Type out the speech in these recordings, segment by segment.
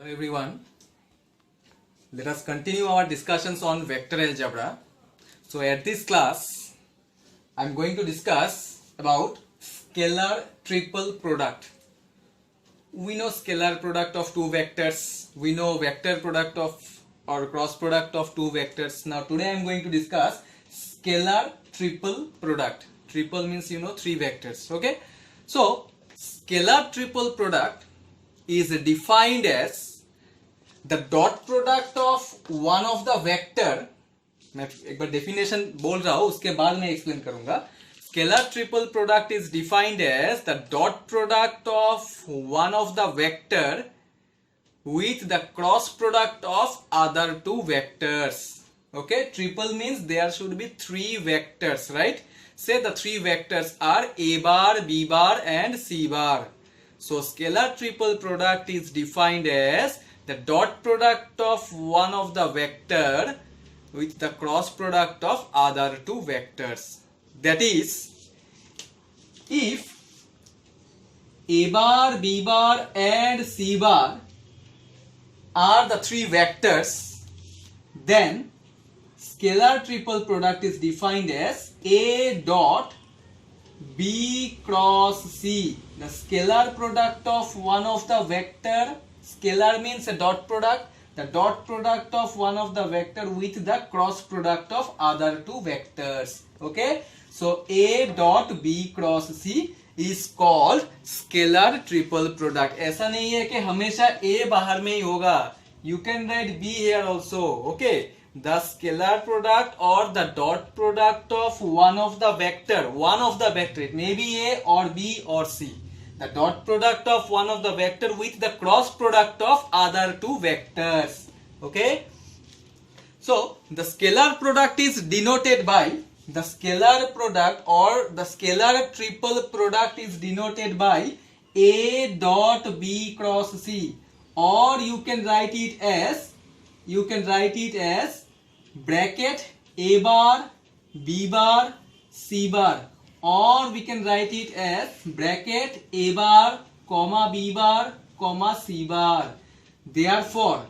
Hello everyone, let us continue our discussions on vector algebra. So at this class I am going to discuss about scalar triple product. We know scalar product of two vectors, we know vector product of or cross product of two vectors. Now today I am going to discuss scalar triple product. Triple means three vectors. Okay, so scalar triple product is defined as the dot product of one of the vector. मैं एक बार definition बोल रहा हूँ, उसके बाद मैं explain करूँगा. Scalar triple product is defined as the dot product of one of the vector with the cross product of other two vectors. Okay, triple means there should be three vectors, right? Say the three vectors are a bar, b bar and c bar. So scalar triple product is defined as the dot product of one of the vector with the cross product of other two vectors. That is, if a bar, b bar and c bar are the three vectors, then scalar triple product is defined as a dot b cross c. The scalar product of one of the vector, scalar means a dot product, the dot product of one of the vector with the cross product of other two vectors. Okay, so a dot b cross c is called scalar triple product. ऐसा नहीं है कि हमेशा a बाहर में ही होगा. You can write b here also. Okay, the scalar product or the dot product of one of the vector, it may be a or b or c. The dot product of one of the vector with the cross product of other two vectors. Okay, so the scalar product is denoted by, the scalar product or the scalar triple product is denoted by a dot b cross c, or you can write it as bracket a bar, b bar, c bar, or we can write it as bracket a bar, comma b bar, comma c bar. Therefore,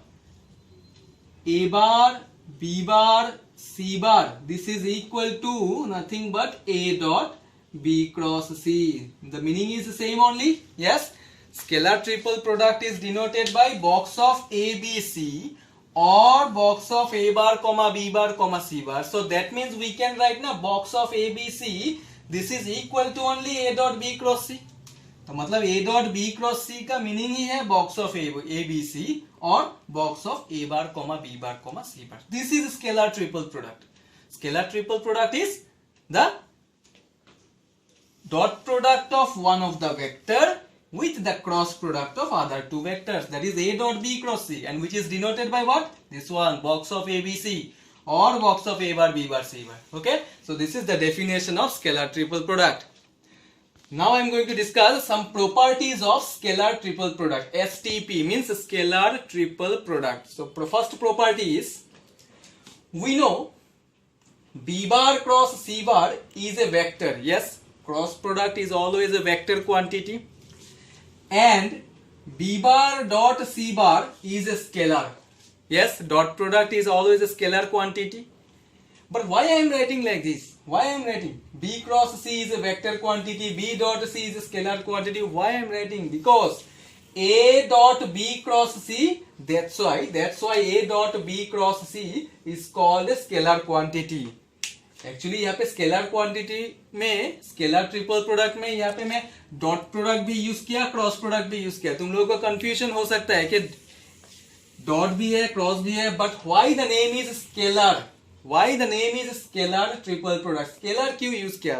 a bar, b bar, c bar, this is equal to nothing but a dot b cross c. The meaning is the same only. Yes, scalar triple product is denoted by box of a, b, c or box of a bar, comma b bar, comma c bar. So that means we can write now box of a, b, c, this is equal to only a dot b cross c. तो मतलब a dot b cross c का meaning ही है box of a, b, c और box of a bar, comma b bar, comma c bar. This is scalar triple product. Scalar triple product is the dot product of one of the vector with the cross product of other two vectors, that is a dot b cross c, and which is denoted by what? This one, box of a, b, c or box of a bar, b bar, c bar. Okay, so this is the definition of scalar triple product. Now I am going to discuss some properties of scalar triple product. STP means scalar triple product. So first property is, we know b bar cross c bar is a vector. Yes, cross product is always a vector quantity, and b bar dot c bar is a scalar. Yes, dot product is always a scalar quantity. But why I am writing like this? Why I am writing b cross c is a vector quantity, b dot c is a scalar quantity? Why I am writing? Because a dot b cross c, that's why a dot b cross c is called a scalar quantity. Actually यहाँ पे scalar quantity में, scalar triple product में यहाँ पे मैं dot product भी use किया, cross product भी यूज किया. तुम लोगों को कंफ्यूजन हो सकता है कि डॉट भी है, क्रॉस भी है, but why the name is scalar? Why the name is scalar triple product? Scalar क्यों यूज किया?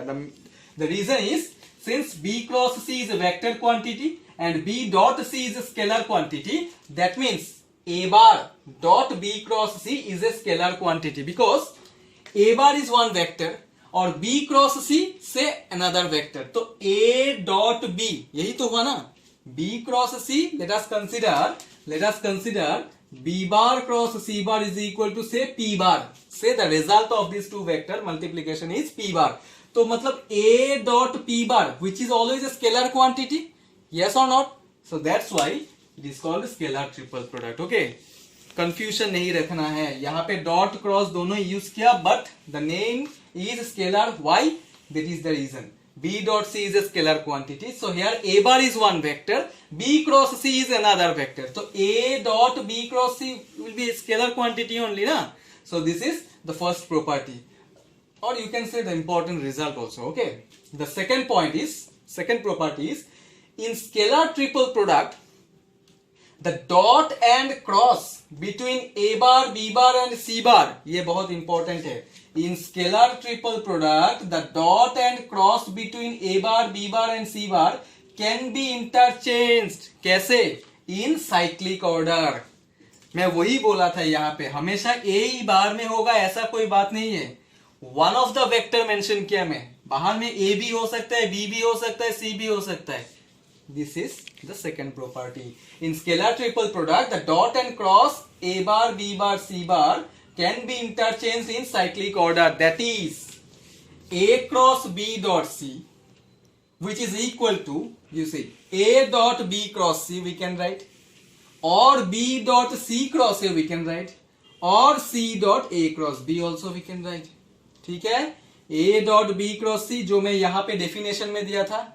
The reason is, since b cross c is a vector quantity and b dot c is a scalar quantity, that means a bar dot b cross c is a scalar quantity, because a bar is one vector और b cross c से another vector. तो a dot b, यही तो हुआ ना, b cross c. Let us consider b bar cross c bar is equal to say p bar. Say the result of these two vector multiplication is p bar. तो मतलब a dot p bar, which is always a scalar quantity. Yes or not? So that's why it is called scalar triple product. Okay, confusion नहीं रखना है. यहाँ पे dot cross दोनों use किया, but the name is scalar. Why? That is the reason. B dot C is a scalar quantity. So here A bar is one vector, B cross C is another vector. So A dot B cross C will be a scalar quantity only, na? So this is the first property, or you can say the important result also. Okay. The second property is in scalar triple product, the dot and cross between A bar, B bar and C bar, ये बहुत important है. In scalar triple product, the dot and cross between A bar, B bar and C bar can be interchanged. कैसे? In cyclic order. मैं वही बोला था, यहाँ पे हमेशा A ही बाहर में होगा ऐसा कोई बात नहीं है. One of the vector mention किया मैं. बाहर में A भी हो सकता है, B भी हो सकता है, C भी हो सकता है. This is the second property. In scalar triple product, the dot and cross A bar, B bar, C bar can be interchanged in cyclic order. That is A cross B dot C, which is equal to, you see, A dot B cross C we can write, or B dot C cross A we can write, or C dot A cross B also we can write. ठीक है? A dot B cross C जो मैं यहाँ पे definition में दिया था,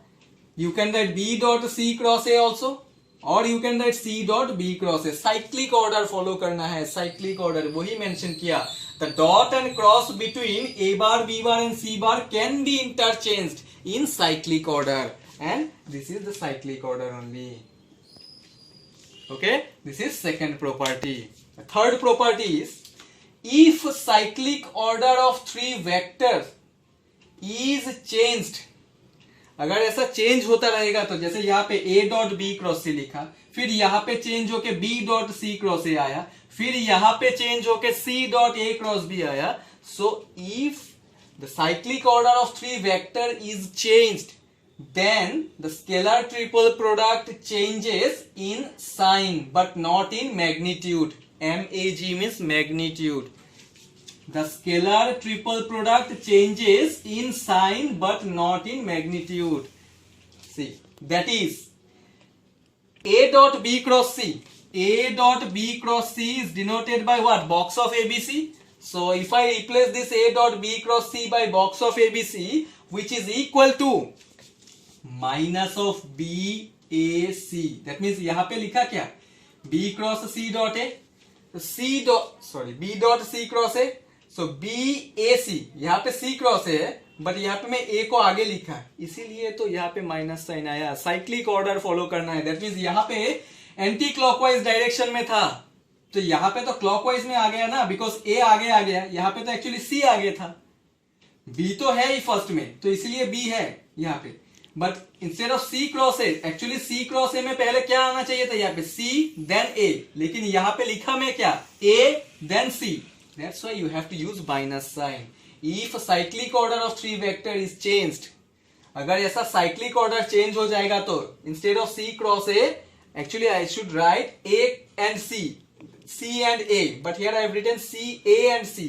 you can write B dot C cross A also, और you can write C dot B cross A. Cyclic order follow करना है, साइक्लिक ऑर्डर वही मेंशन किया. The dot and cross between A bar, B bar and C bar can be interchanged in cyclic order, and this is the cyclic order only. Okay, this is second property. The third property is if cyclic order of three vectors is changed. अगर ऐसा change होता रहेगा तो जैसे यहाँ पे A dot B cross C लिखा, फिर यहाँ पे चेंज होके B dot C cross A आया, फिर यहाँ पे चेंज होके C dot A cross B आया. So if the cyclic order of three vector is changed, then the scalar triple product changes in sign but not in magnitude. MAG means magnitude. The scalar triple product changes in sign but not in magnitude. See, that is A dot B cross C. A dot B cross C is denoted by what? Box of ABC. So if I replace this A dot B cross C by box of ABC, which is equal to minus of BAC. That means यहाँ पे लिखा क्या? B cross C dot A. B dot C cross A. So BAC, यहाँ पे C cross है, but यहाँ पे मैं A को आगे लिखा, इसीलिए तो यहाँ पे माइनस साइन आया. साइक्लिक ऑर्डर फॉलो करना है. दैट मीन्स यहाँ पे एंटी क्लॉकवाइज डायरेक्शन में था, तो यहाँ पे तो क्लॉकवाइज में आ गया ना, बिकॉज A आगे आ गया. यहाँ पे तो एक्चुअली C आगे था, B तो है ही फर्स्ट में, तो इसलिए B है यहाँ पे. But instead of C cross A, actually C cross A में पहले क्या आना चाहिए था? यहाँ पे C देन A, लेकिन यहाँ पे लिखा मैं क्या? A then C. That's why you have to use minus sign. If cyclic order of three vector is changed, अगर ऐसा cyclic order change हो जाएगा तो instead of C cross A, actually I should write A and C and A, but here I have written C, A and C.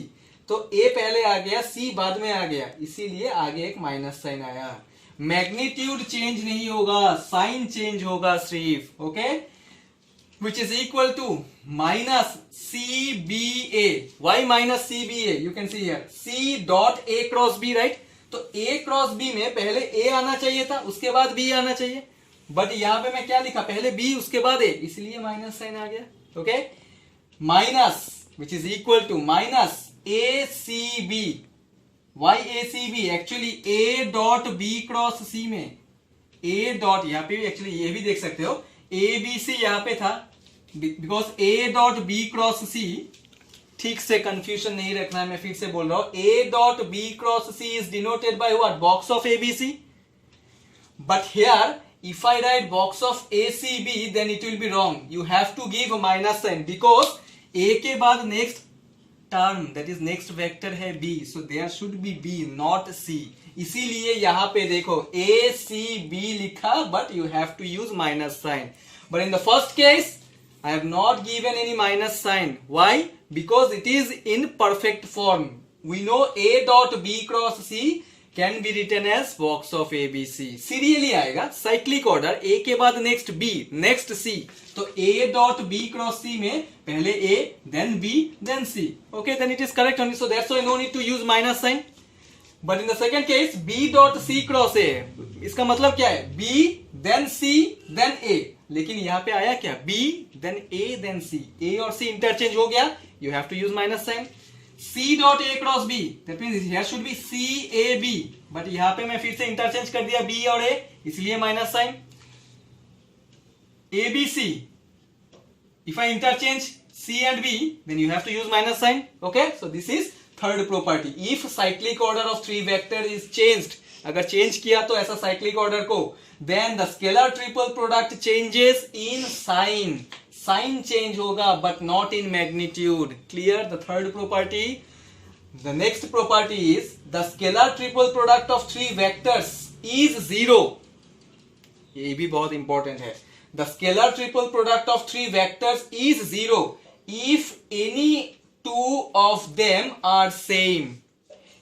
तो A पहले आ गया, C बाद में आ गया, इसीलिए आगे एक माइनस साइन आया. मैग्नीट्यूड चेंज नहीं होगा, साइन चेंज होगा सिर्फ. Okay, which is equal to minus CBA. Why minus CBA? You can see here C dot A cross B, right? तो A cross B में पहले A आना चाहिए था, उसके बाद B आना चाहिए, बट यहाँ पे मैं क्या लिखा? पहले B उसके बाद A, इसलिए माइनस साइन आ गया. Okay, minus which is equal to minus ACB. Why ACB? Actually A dot B cross C में A dot, यहाँ पे एक्चुअली ये भी देख सकते हो, ABC यहाँ पे था, because A dot B cross C, ठीक से कंफ्यूजन नहीं रखना है, मैं फिर से बोल रहा हूं. A dot B cross C is denoted by what? Box of ABC. But here if I write box of ACB, then it will be wrong. You have to give minus sign, because A के बाद next term, that is next vector है B, so there should be B not C. इसीलिए यहां पे देखो ACB लिखा, but you have to use minus sign. But in the first case I have not given any minus sign. Why? Because it is in perfect form. We know A dot B cross C can be written as box of A B C. Serially आएगा, cyclic order, A के बाद next B, next C. तो A dot B cross C में पहले A then B then C. Okay, then it is correct only, so that's why no need to use minus sign. But in the second case B dot C cross A, इसका मतलब क्या है, B then C then ए। लेकिन यहां पे आया क्या, B then A then C, A और सी इंटरचेंज हो गया, you have to use minus sign. C dot A cross B, that means here should be C A B, but यहां पे मैं फिर से इंटरचेंज कर दिया B और A, इसलिए minus sign. A B C, if I interchange C and B, then you have to use minus sign. Okay, so this is third property. If cyclic order of three vector is changed, अगर change किया तो ऐसा cyclic order को, then the scalar triple product changes in sign. Sign change होगा but not in magnitude. Clear, the third property. The next property is the scalar triple product of three vectors is zero. ये भी बहुत important है। The scalar triple product of three vectors is zero if any two of them are same.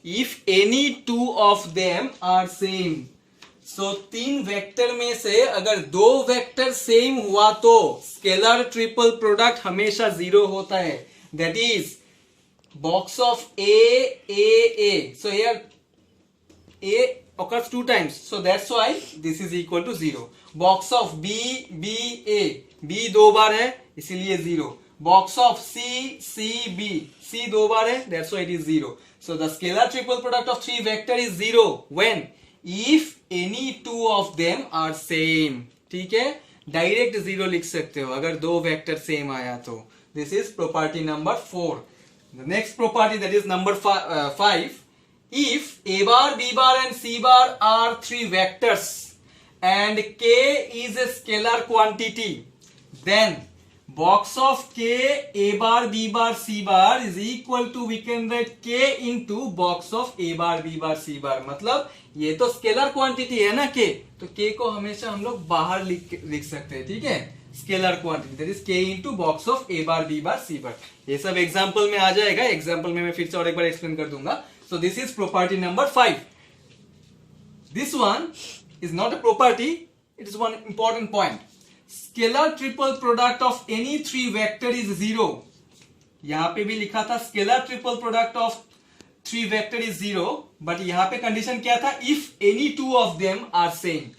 If any two of them are same, सो तीन vector में से अगर दो vector same हुआ तो स्केलर ट्रिपल प्रोडक्ट हमेशा जीरो होता है। That is box of A A A, so here A occurs two times, so that's why this is equal to zero. Box of B B A, B दो बार है इसीलिए zero. Box of C C B, C दो बार है, that's why it is zero. So the scalar triple product of three vector is zero when if any two of them are same. ठीक है, direct zero लिख सकते हो अगर दो वेक्टर सेम आया तो। This is property number 4। The next property that is number 5, if a bar, b bar and c bar are three vectors and k is a scalar quantity, then box of k, a bar, b bar, c bar is equal to, we can write k into box of a bar, b bar, c bar। मतलब ये तो scalar quantity है ना k, तो k को हमेशा हम लोग बाहर लिख सकते हैं। ठीक है, scalar quantity that is k into box of a bar, b bar, c bar। ये सब एग्जांपल में आ जाएगा, एग्जांपल में मैं फिर से और एक बार एक्सप्लेन कर दूंगा। So this is property number 5. This one is not a property, it is one important point. Scalar triple product of any three vector is zero. यहां पे भी लिखा था scalar triple product of three vector is zero, but यहां पे condition क्या था, if any two of them are same.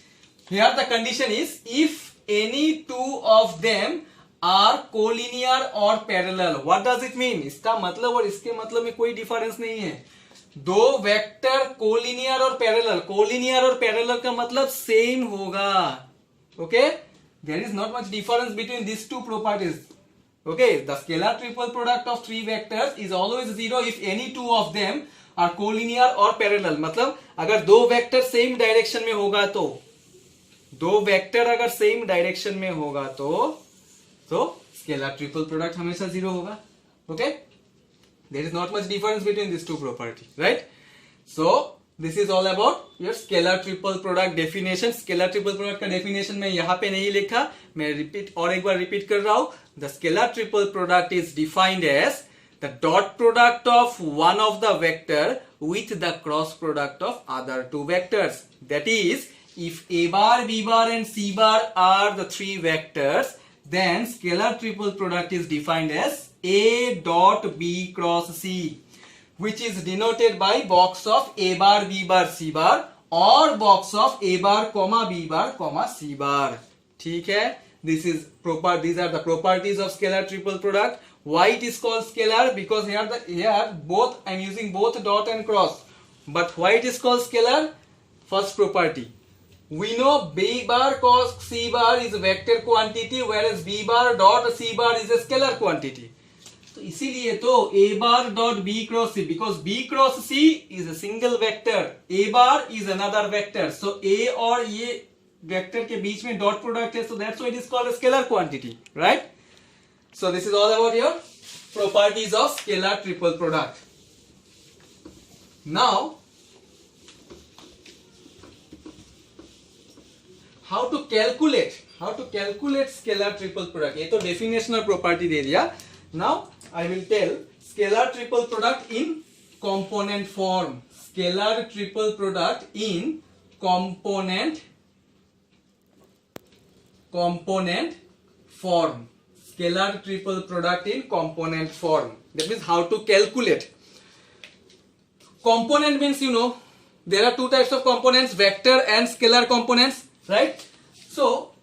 Here the condition is if any two of them are collinear or parallel. What does it mean? इसका मतलब और इसके मतलब में कोई डिफरेंस नहीं है। दो वेक्टर कोलिनियर और पैरेलल, कोलिनियर और पैरेलल का मतलब सेम होगा। Okay, there is not much difference between this two properties. Okay, the scalar triple product of three vectors is always zero if any two of them are collinear और parallel. मतलब अगर दो vector same direction में होगा तो, दो vector अगर same direction में होगा तो स्केलर ट्रिपल प्रोडक्ट हमेशा जीरो होगा। Okay, there is not much difference between these two properties, right? So this is all about your scalar triple product definition. Scalar triple product का definition मैं यहाँ पे नहीं लिखा, मैं और एक बार repeat कर रहा हूँ। The scalar triple product is defined as the dot product of one of the vector with the cross product of other two vectors. That is, if a bar, b bar and c bar are the three vectors, then scalar triple product is defined as A dot B cross C, which is denoted by box of A bar, B bar, C bar or box of A bar, comma B bar, comma C bar. ठीक है, these are the properties of scalar triple product. Why it is called scalar? Because here both I'm using both dot and cross. But why it is called scalar? First property. We know B bar cos C bar is a vector quantity, whereas B bar dot C bar is a scalar quantity. तो इसीलिए तो A bar dot B cross C, because B cross C is a single vector, A bar is another vector, so A और ये vector के बीच में dot product है, so that's why it is called a scalar quantity, right? So this is all about your properties of scalar triple product. Now how to calculate scalar triple product? ये तो definitional property दे दिया। Now I will tell scalar triple product in component form. scalar triple product in component form. Scalar triple product in component form. That means how to calculate. Component means, you know, there are two types of components, vector and scalar components, right? So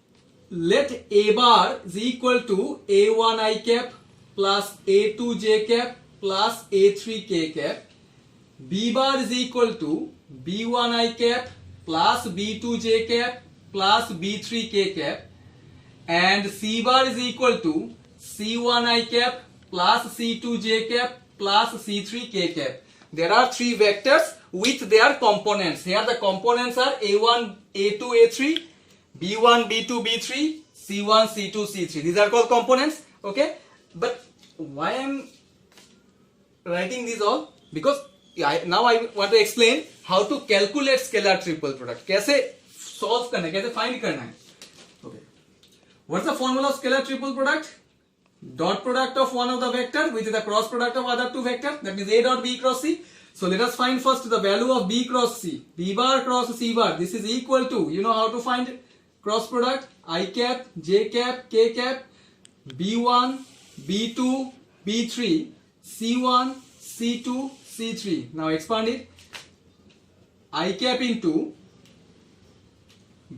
let A bar is equal to A1 I cap plus A2 j cap plus A3 k cap. B bar is equal to B1 I cap plus B2 j cap plus B3 k cap. And C bar is equal to C1 I cap plus C2 j cap plus C3 k cap. There are three vectors with their components. Here the components are A1, A2, A3, B1, B2, B3, C1, C2, C3. These are called components. Okay. But why I'm writing these all? Because now I want to explain how to calculate scalar triple product. कैसे solve करना है, कैसे find करना है. Okay. What's the formula of scalar triple product? Dot product of one of the vector which is the cross product of other two vectors, that means A dot B cross C. So let us find first the value of B cross C. B bar cross C bar. This is equal to, you know how to find cross product? I cap, J cap, K cap, B1, B2, B3, C1, C2, C3. Now expand it. I cap into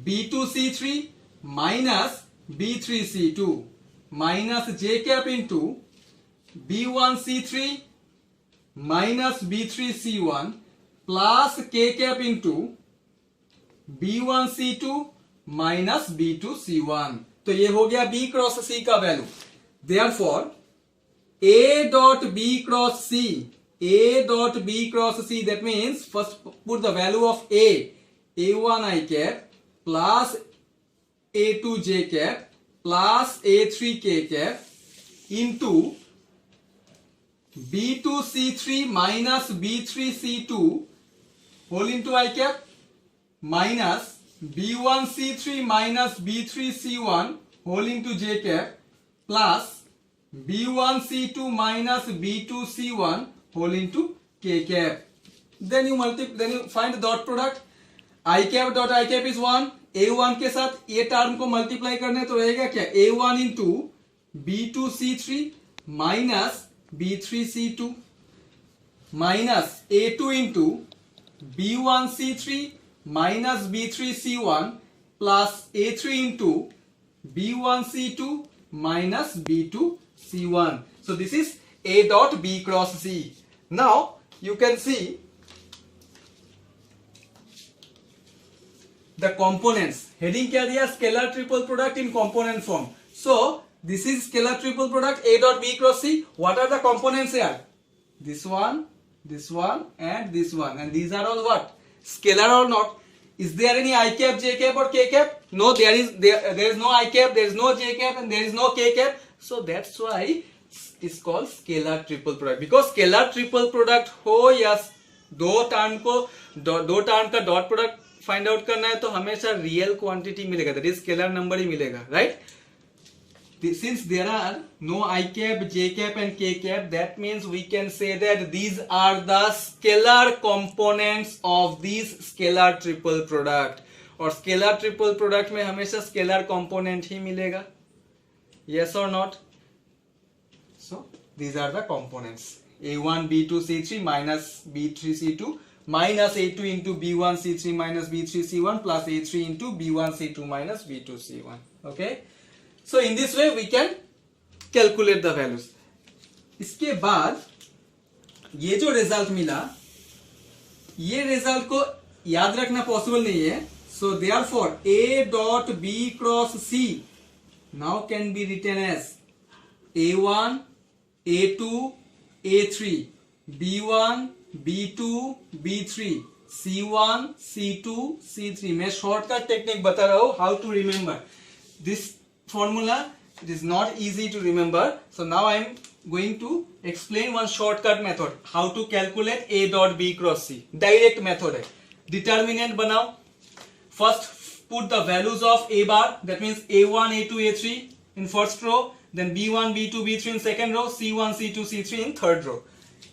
B2 C3 minus B3 C2 minus J cap into B1 C3 minus B3 C1 plus K cap into B1 C2 minus B2 C1. तो ये हो गया B cross C का value. Therefore A dot B cross C, A dot B cross C, that means first put the value of A, A1 I cap plus A2 j cap plus A3 k cap into B2 C3 minus B3 C2 whole into I cap minus B1 C3 minus B3 C1 whole into j cap plus B1 C2 minus B2 C1 whole into k cap. Then you find the dot product. I cap dot I cap is 1. A1 के साथ ये term को multiply करने तो रहेगा क्या, A1 into B2 C3 minus B3 C2 minus A2 into B1 C3 minus B3 C1 plus A3 into B1 C2 minus B2 C1. So this is A dot B cross C. Now you can see the components. Heading क्या दिया, scalar triple product in component form. So this is scalar triple product A dot B cross C. What are the components here? This one, and this one. And these are all what? Scalar or not? Is there any I cap, J cap or K cap? No, there is no I cap, there is no J cap and there is no K cap. So that's why it's called scalar triple product. Because scalar triple product हो या दो term का dot product find out करना है तो हमेशा real quantity मिलेगा, that is scalar number ही मिलेगा, right? Since there are no I cap, J cap and K cap, that means we can say that these are the scalar components of these scalar triple product. और scalar triple product में हमेशा scalar component ही मिलेगा, yes or not? So these are the components. A1 B2 C3 minus B3 C2 minus A2 into B1 C3 minus B3 C1 plus A3 into B1 C2 minus B2 C1. Okay? So in this way we can calculate the values. इसके बाद ये जो result मिला, ये result को याद रखना possible नहीं है. So therefore A dot B cross C now can be written as A1, A2, A3, B1, B2, B3, C1, C2, C3. मैं शॉर्टकट टेक्निक बता रहा हूँ how to remember this formula. It is not easy to remember. So now I am going to explain one shortcut method how to calculate A dot B cross C. Direct method है. Determinant बनाओ. First put the values of A bar, that means A1, A2, A3 in first row, then B1, B2, B3 in second row, C1, C2, C3 in third row.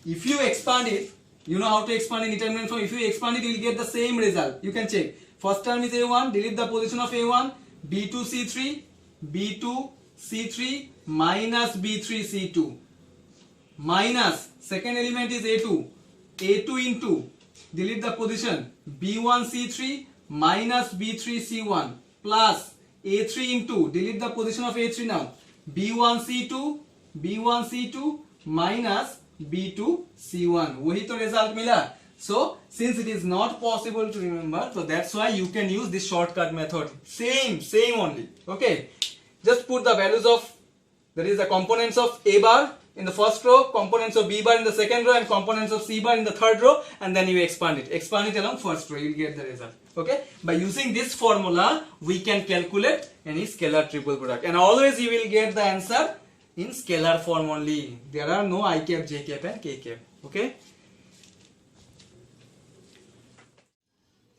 If you expand it, You know how to expand in determinant form. If you expand it, you will get the same result. You can check. First term is A1, delete the position of A1, B2C3, B2C3 minus B3C2 minus second element is A2, A2 into delete the position B1C3 minus B3C1 plus A3 into delete the position of A3 now B1C2 minus B2C1 वही तो result मिला. So since it is not possible to remember, so that's why you can use this shortcut method. Same only. Okay, just put the values of, that is the components of A bar in the first row, components of B bar in the second row, and components of C bar in the third row, and then you expand it along first row, you will get the result. Okay, by using this formula we can calculate any scalar triple product, and always you will get the answer in scalar form only. There are no I cap, J cap and K cap. Okay,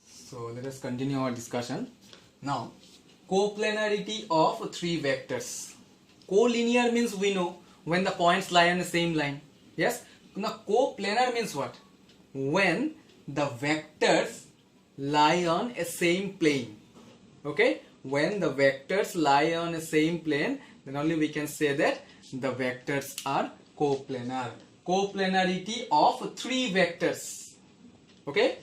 so let us continue our discussion. Now, coplanarity of three vectors. Collinear means we know when the points lie on the same line. Yes. Now coplanar means what? When the vectors lie on a same plane. Okay. When the vectors lie on a same plane, then only we can say that the vectors are coplanar. Coplanarity of three vectors. Okay.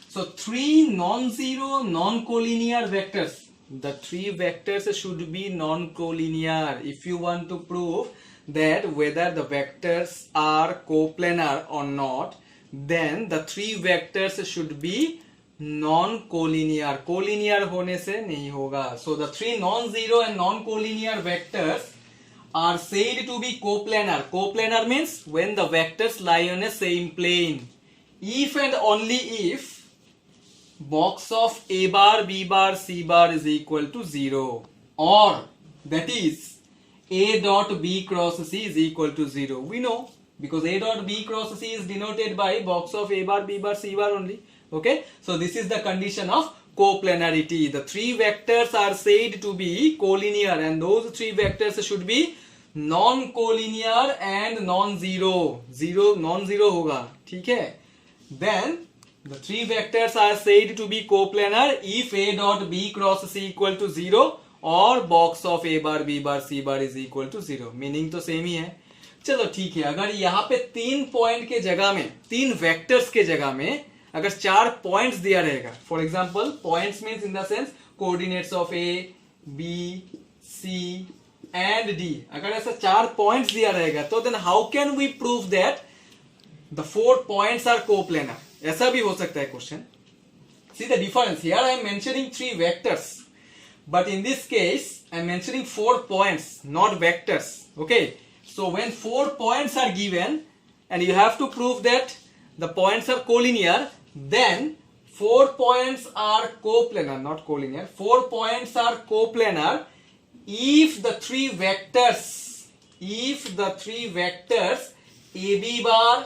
So three non-zero, non-collinear vectors. The three vectors should be non-collinear. If you want to prove that whether the vectors are coplanar or not, then the three vectors should be non-collinear. Collinear होने से नहीं होगा. So the three non-zero and non-collinear vectors are said to be coplanar. Coplanar means when the vectors lie on a same plane. If and only if box of A bar, B bar, C bar is equal to 0, or that is A dot B cross C is equal to 0. We know because A dot B cross C is denoted by box of A bar, B bar, C bar only. Okay, so this is the condition of coplanarity. The three vectors are said to be collinear, and those three vectors should be non-collinear and non-zero. Non-zero होगा, ठीक है? Then the three vectors are said to be coplanar if A dot B cross C equal to 0 or box of A bar, B bar, C bar is equal to 0. Meaning तो same ही है. चलो ठीक है, अगर यहाँ पे 3 point के जगह में, 3 वेक्टर्स के जगह में अगर 4 पॉइंट्स दिया रहेगा, for example points means in the sense coordinates of A, B, C and D, अगर ऐसा 4 पॉइंट्स दिया रहेगा तो then how can we prove that the 4 points are coplanar? ऐसा भी हो सकता है question. See the difference, here I am mentioning 3 vectors, but in this case I am mentioning 4 points, not vectors. Okay, so when 4 points are given and you have to prove that the points are collinear, then 4 points are coplanar, not collinear. 4 points are coplanar if the three vectors AB bar,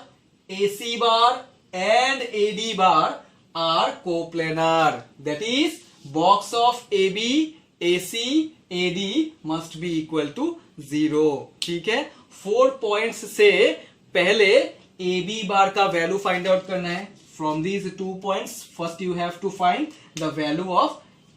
AC bar and AD bar are coplanar. That is, box of AB, AC, AD must be equal to 0. ठीक है, 4 points से पहले AB bar का value find out करना है. From these 2 points, first you have to find the value of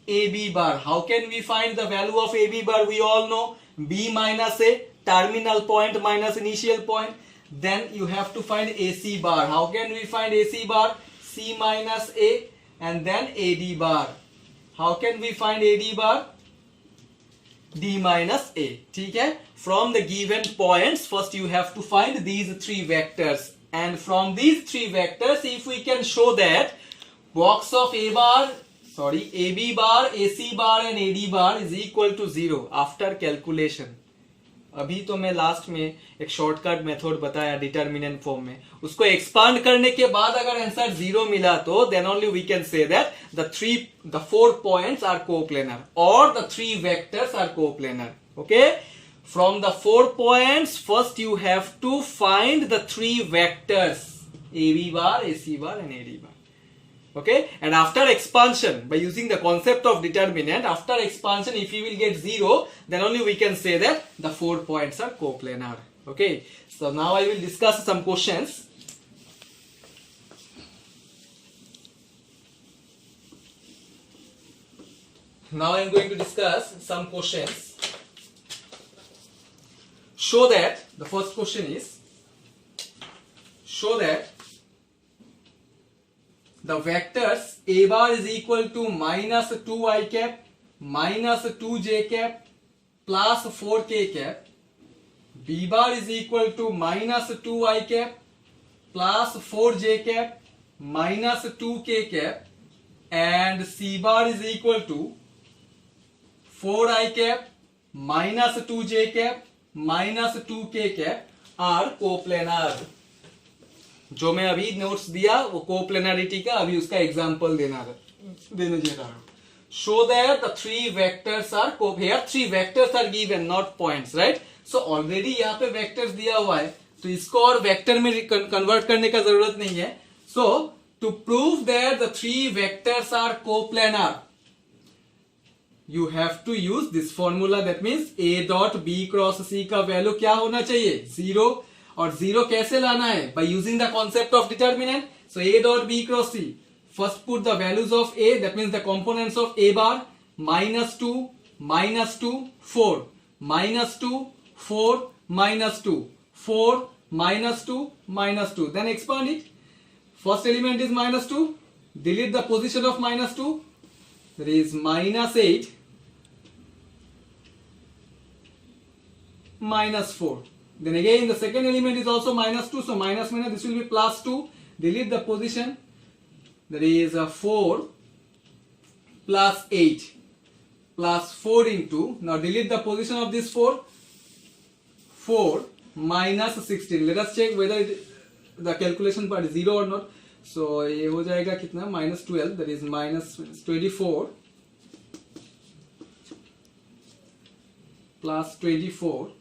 AB bar. How can we find the value of AB bar? We all know B minus A, terminal point minus initial point. Then you have to find AC bar. How can we find AC bar? C minus A and then AD bar. How can we find AD bar? D minus A. ठीक है? From the given points, first you have to find these 3 vectors. And from these 3 vectors, if we can show that box of AB bar, AC bar and AD bar is equal to 0 after calculation. अभी तो मैं last में एक shortcut method बताया determinant form में, उसको expand करने के बाद अगर आंसर 0 मिला तो then only we can say that the 4 points are coplanar or the 3 vectors are coplanar. Okay, from the 4 points first you have to find the 3 vectors AB bar, AC bar and AD bar. Okay, and after expansion, by using the concept of determinant, after expansion if you will get 0, then only we can say that the 4 points are coplanar. Okay, so now I will discuss some questions. Now I am going to discuss some questions. Show that the first question is, show that the vectors a bar is equal to minus 2i cap minus 2j cap plus 4k cap, b bar is equal to minus 2i cap plus 4j cap minus 2k cap, and c bar is equal to 4i cap minus 2j cap minus 2k cap are coplanar. जो मैं अभी notes दिया वो coplanarity का, अभी उसका example देने जा रहा हूं. Show that the three vectors are here, three vectors are given not points, right. So already यहाँ पे वेक्टर्स दिया हुआ है तो इसको और वेक्टर में कन्वर्ट करने का जरूरत नहीं है. So to prove that the three vectors are coplanar you have to use this formula. That means a dot b cross c का वैल्यू क्या होना चाहिए, 0. और 0 कैसे लाना है, by using the concept of determinant. So a dot b cross c, first put the values of a, that means the components of a bar, minus 2 minus 2 4 minus 2 4 minus 2 4 minus 2 minus 2, then expand it. First element is minus 2, delete the position of minus 2, there is minus 8 minus 4. Then again the second element is also minus 2, so minus minus this will be plus 2, delete the position, there is a 4 plus 8 plus 4 into, now delete the position of this 4 minus 16. Let us check whether the calculation part is 0 or not. So ये हो जाएगा कितना, minus 12, that is minus 24 plus 24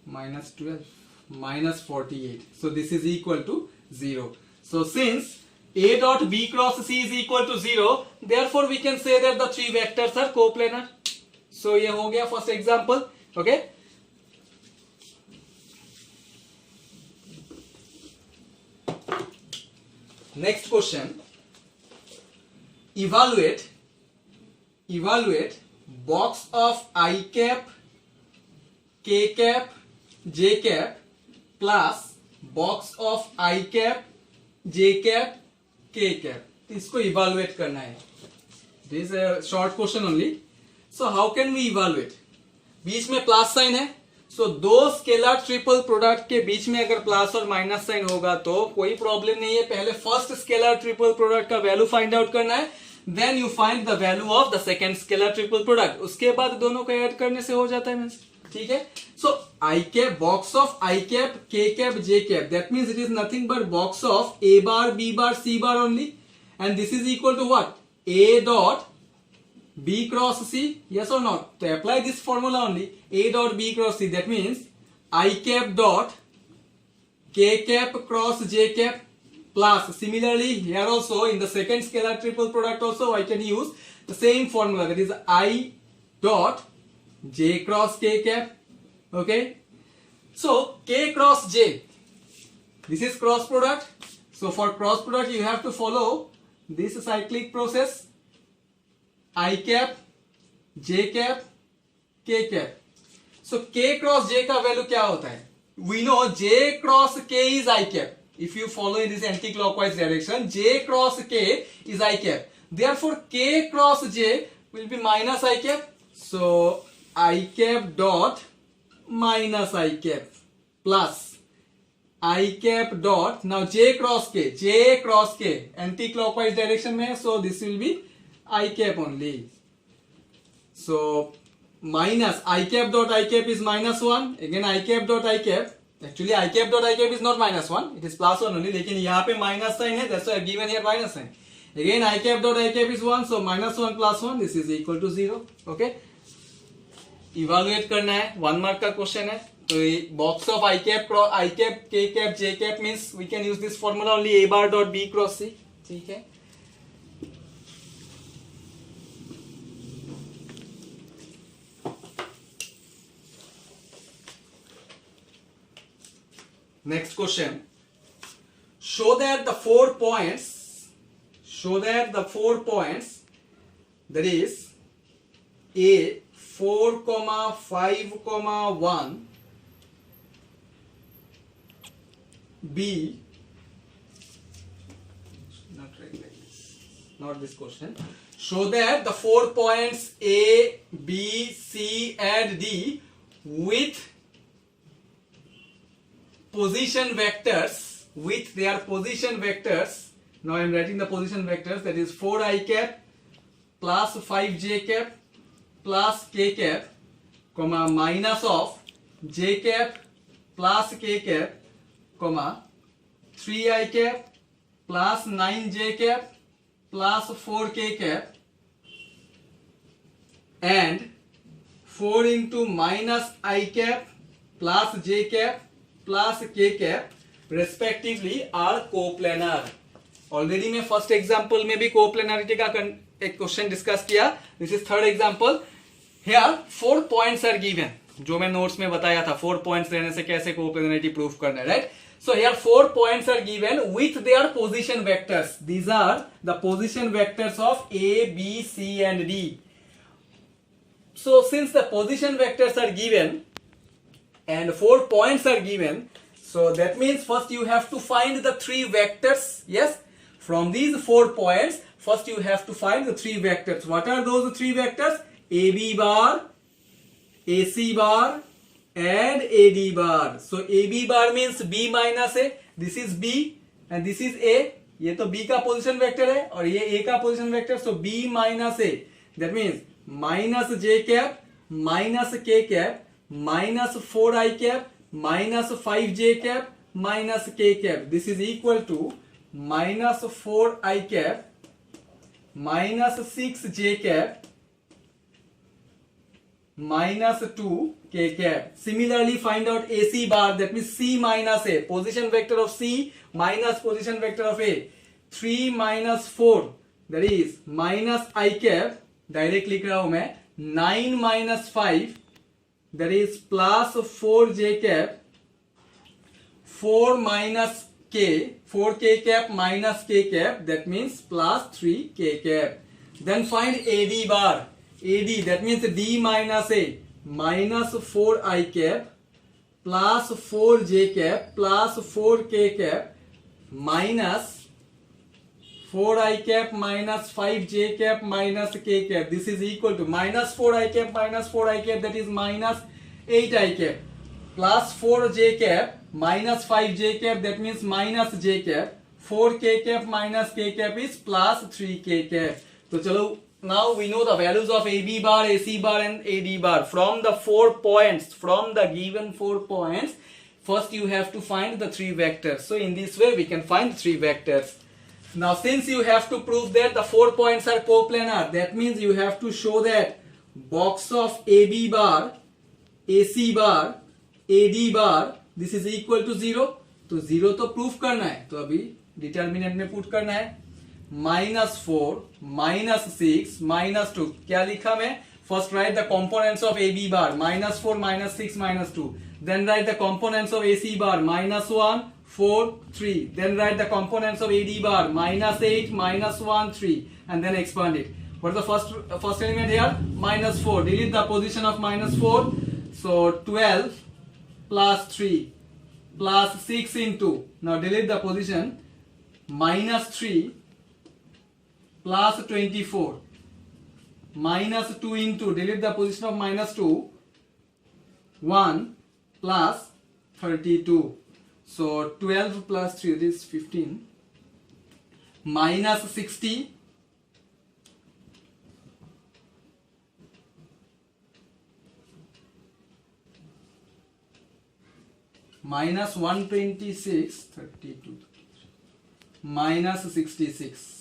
minus 12 minus 48. So this is equal to 0. So since a dot b cross c is equal to 0, therefore we can say that the three vectors are coplanar. So ये हो गया first example. Okay. Next question. Evaluate box of I cap, k cap, j cap plus box of I cap, j cap, k cap. इसको evaluate करना है. This is a short question only. So how can we evaluate? बीच में plus sign है. सो दो scalar triple product के बीच में अगर plus और माइनस साइन होगा तो कोई प्रॉब्लम नहीं है. पहले फर्स्ट स्केलर ट्रिपल प्रोडक्ट का वैल्यू फाइंड आउट करना है, then you find the value of the second scalar triple product. उसके बाद दोनों को ऐड करने से हो जाता है मींस. ठीक है. So i cap, box of i cap, k cap, j cap, that means it is nothing but box of A bar, B bar, C bar only, and this is equal to what, A dot b cross c, yes or not? To apply this formula only, a dot b cross c, that means I cap dot k cap cross j cap plus, similarly here also in the second scalar triple product also I can use the same formula, that is I dot j cross k cap. Okay, so k cross j, this is cross product. So for cross product you have to follow this cyclic process, I cap, j cap, k cap. So k cross j का value क्या होता है? We know j cross k is I cap. If you follow in this anti-clockwise direction, j cross k is I cap. Therefore k cross j will be minus I cap. So I cap dot minus I cap plus I cap dot, now j cross k anti-clockwise direction में, so this will be I cap only. So minus I cap dot I cap is minus 1. Again I cap dot I cap. Actually I cap dot I cap is not minus 1. It is plus 1 only. लेकिन यहाँ पे minus sign है. That's why I given here minus sign. Again I cap dot I cap is 1. So minus 1 plus 1. This is equal to 0. Okay. Evaluate करना है. 1 mark का question है. तो box of I cap, K cap, J cap means we can use this formula only, A bar dot B cross C. ठीक है. Next question. Show that the 4 points that is A 4, 5, 1, B, not this question. Show that the 4 points A, B, C and D with position vectors, with their position vectors. Now I am writing the position vectors, that is 4i cap plus 5j cap plus k cap, comma minus of j cap plus k cap, comma 3i cap plus 9j cap plus 4k cap, and 4 into minus i cap plus j cap plus k cap respectively are coplanar. Already मैं first example में भी coplanarity का एक question discuss किया. This is third example. Here 4 points are given, जो मैं notes में बताया था 4 पॉइंट्स रहने से कैसे कोप्लेनारिटी प्रूफ करना है, right. So here 4 points are given with their position vectors. These are the position vectors of A, B, C and D. So since the position vectors are given and 4 points are given, so that means first you have to find the 3 vectors. Yes, from these 4 points first you have to find the 3 vectors. What are those 3 vectors? AB bar, AC bar and AD bar. So AB bar means B minus A. This is B and this is A. ये तो B का position vector है और ये A का position vector. So B minus A, that means minus J cap minus K cap minus 4I cap minus 5J cap minus K cap. This is equal to minus 4I cap minus 6J cap minus 2K cap. Similarly, find out AC bar, that means C minus A, position vector of C minus position vector of A. 3 minus 4, that is minus I cap, direct लिख रहा हूं मैं. 9 minus 5, that is plus 4J cap. 4 minus K, 4K cap minus K cap, that means plus 3K cap. Then find AD bar. AD, that means D minus A, minus 4I cap plus 4J cap plus 4K cap minus 4I cap minus 5J cap minus K cap. This is equal to minus 4I cap minus 4I cap, that is minus 8I cap, plus 4J cap minus 5J cap, that means minus J cap. 4K cap minus K cap is plus 3K cap. तो चलो, now we know the values of AB bar, AC bar and AD bar. From the 4 points, from the given 4 points, first you have to find the 3 vectors. So in this way we can find 3 vectors. Now since you have to prove that the 4 points are coplanar, that means you have to show that box of AB bar, AC bar, AD bar, this is equal to 0. तो 0 तो proof करना है, तो अभी determinant में put करना है. -4, -6, -2. क्या लिखा मैं? First write the components of AB bar, -4, -6, -2. Then write the components of AC bar, -1, 4, 3. Then write the components of AD bar, -8, -1, 3. And then expand it. What is the first element here? -4. Delete the position of -4. So 12 plus 3 plus 6 into. Now delete the position. -3 plus 24 minus 2 into, delete the position of -2, 1 plus 32. So 12 plus 3 is 15 minus 60 minus 126, 32 minus 66.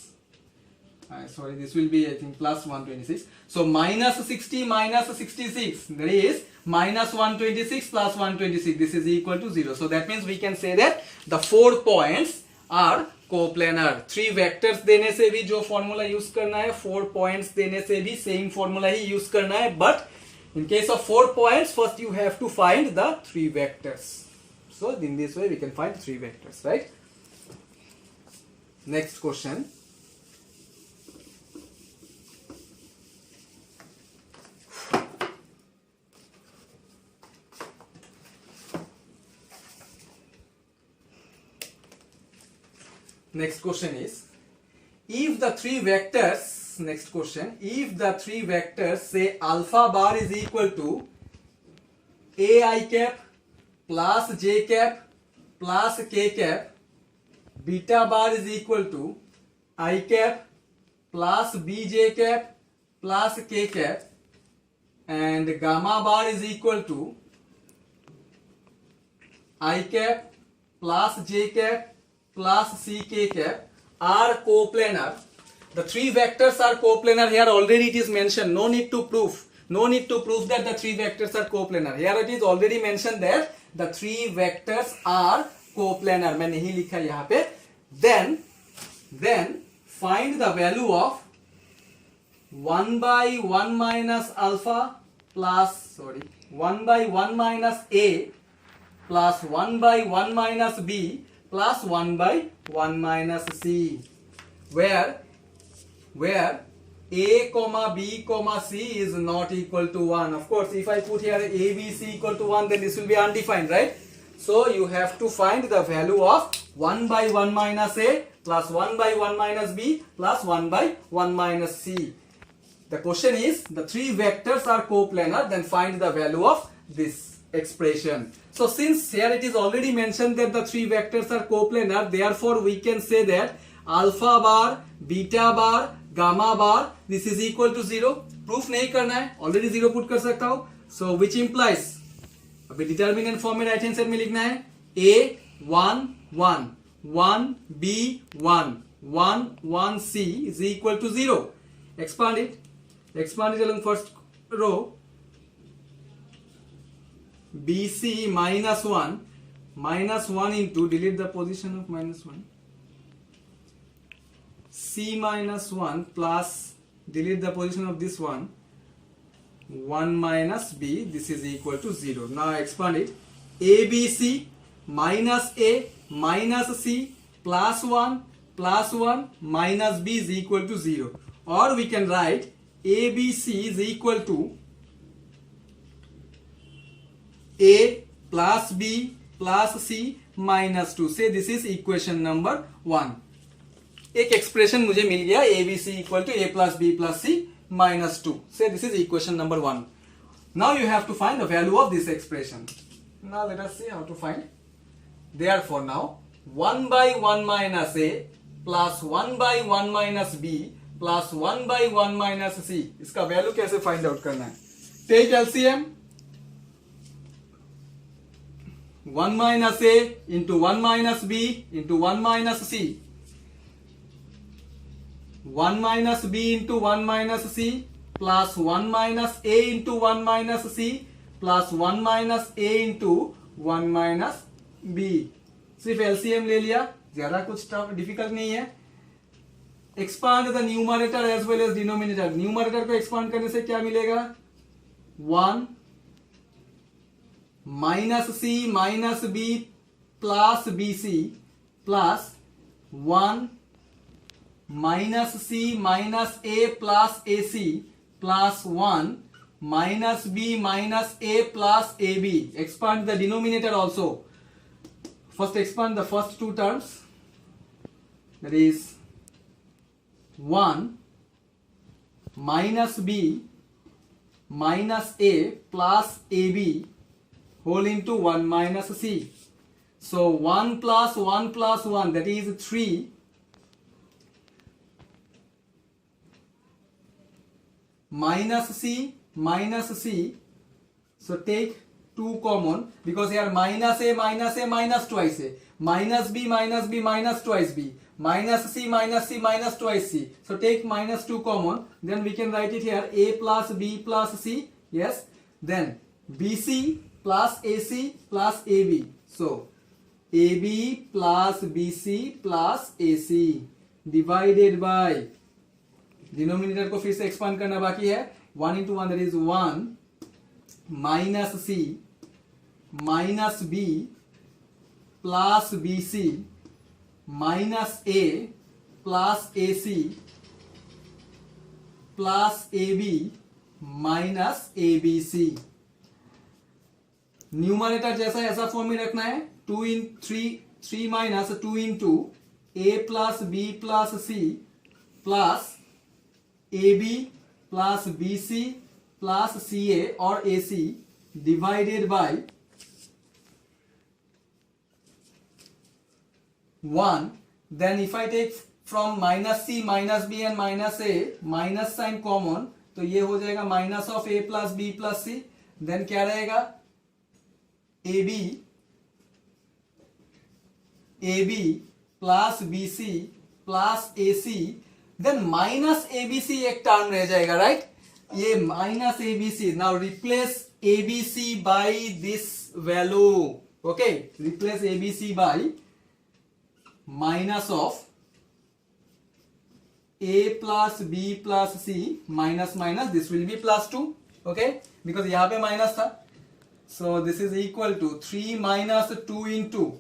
Sorry, this will be, I think, plus 126. So minus 60 minus 66, that is minus 126 plus 126. This is equal to 0. So that means we can say that the 4 points are coplanar. 3 vectors देने से भी जो formula use करना है, 4 points देने से भी same formula ही use करना है. But in case of 4 points, first you have to find the 3 vectors. So in this way we can find 3 vectors, right? Next question. next question is, if the three vectors, next question, if the three vectors say alpha bar is equal to ai cap plus j cap plus k cap, beta bar is equal to I cap plus bj cap plus k cap, and gamma bar is equal to I cap plus j cap plus ck cap are coplanar. The three vectors are coplanar. Here already it is mentioned. No need to prove. No need to prove that the three vectors are coplanar. Here it is already mentioned that the three vectors are coplanar. मैंने ही लिखा यहाँ पे. Then find the value of 1 by 1 minus alpha plus 1 by 1 minus a plus 1 by 1 minus b plus 1 by 1 minus c, where a comma b comma c is not equal to 1. Of course, if I put here a b c equal to 1, then this will be undefined, right? So you have to find the value of 1 by 1 minus a plus 1 by 1 minus b plus 1 by 1 minus c. The question is, the three vectors are coplanar, then find the value of this expression. So since here it is already mentioned that the three vectors are coplanar, therefore we can say that alpha bar, beta bar, gamma bar, this is equal to 0. Proof नहीं करना है, already 0 put कर सकता हूँ. So which implies, अभी determinant form में right hand side में लिखना है a 1 1 1 b 1 1 1 c is equal to 0. Expand it along first row. BC minus 1 into, delete the position of minus 1, C minus 1 plus, delete the position of this 1 minus B, this is equal to 0. Now expand it. ABC minus A minus C plus 1 minus B is equal to 0. Or we can write ABC is equal to A plus B plus C minus 2. Say this is equation number 1. एक expression मुझे मिल गया ABC equal to A plus B plus C minus 2. Say this is equation number 1. Now you have to find the value of this expression. Now let us see how to find. Therefore now 1 by 1 minus A plus 1 by 1 minus B plus 1 by 1 minus C, इसका value कैसे find out करना है? Take LCM. 1 minus A into 1 minus B into 1 minus C, 1 minus B into 1 minus C plus 1 minus A into 1 minus C plus 1 minus A into 1 minus B. सिर्फ LCM ले लिया, ज्यादा कुछ difficult नहीं है. Expand the numerator as well as denominator. Numerator को expand करने से क्या मिलेगा? 1 minus C minus B plus BC plus 1 minus C minus A plus AC plus 1 minus B minus A plus AB. Expand the denominator also. First expand the first two terms. That is 1 minus B minus A plus AB whole into 1 minus C. So 1 plus 1 plus 1, that is 3 minus C minus C. So take 2 common, because here minus A minus twice A, minus B minus twice B, minus C minus twice C. So take minus 2 common, then we can write it here A plus B plus C. Yes, then BC plus AC plus AB. So AB plus BC plus AC divided by, denominator को फिर से expand करना बाकी है. 1 into 1, that is 1 minus C minus B plus BC minus A plus AC plus AB minus ABC. Numerator जैसा ऐसा form में रखना है. 2 in 3 3 minus 2 into A plus B plus C plus A B plus B C plus C A और A C divided by 1. Then if I take from minus c minus b and minus a minus sign common, तो ये हो जाएगा minus of a plus B plus C. Then क्या रहेगा A B plus B C plus A C. Then minus A B C एक term रह जाएगा, right? ये minus A B C. Now replace A B C by this value. Okay, replace A B C by minus of a plus b plus c minus minus this will be plus 2. okay, because यहाँ पे minus था. so this is equal to 3 minus 2 into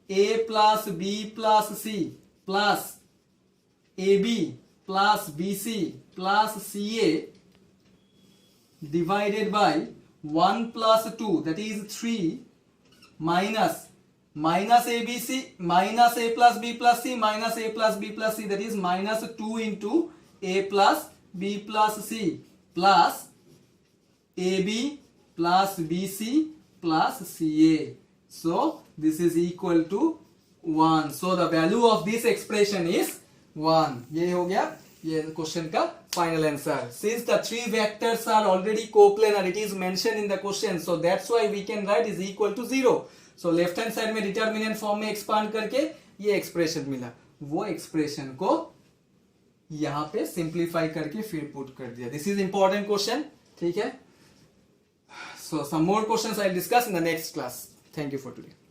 a plus b plus c plus ab plus bc plus ca divided by 1 plus 2 that is 3 minus ABC minus a plus b plus c minus a plus b plus c that is minus 2 into a plus b plus c plus ab plus bc plus ca. so this is equal to 1. so the value of this expression is 1. ये हो गया ये question का final answer. since the three vectors are already coplanar it is mentioned in the question, so that's why we can write is equal to 0. So left hand side में determinant form में expand करके ये expression मिला. वो expression को यहां पे simplify करके फिर पुट कर दिया. This is important question. ठीक है. So some more questions I will discuss in the next class. Thank you for today.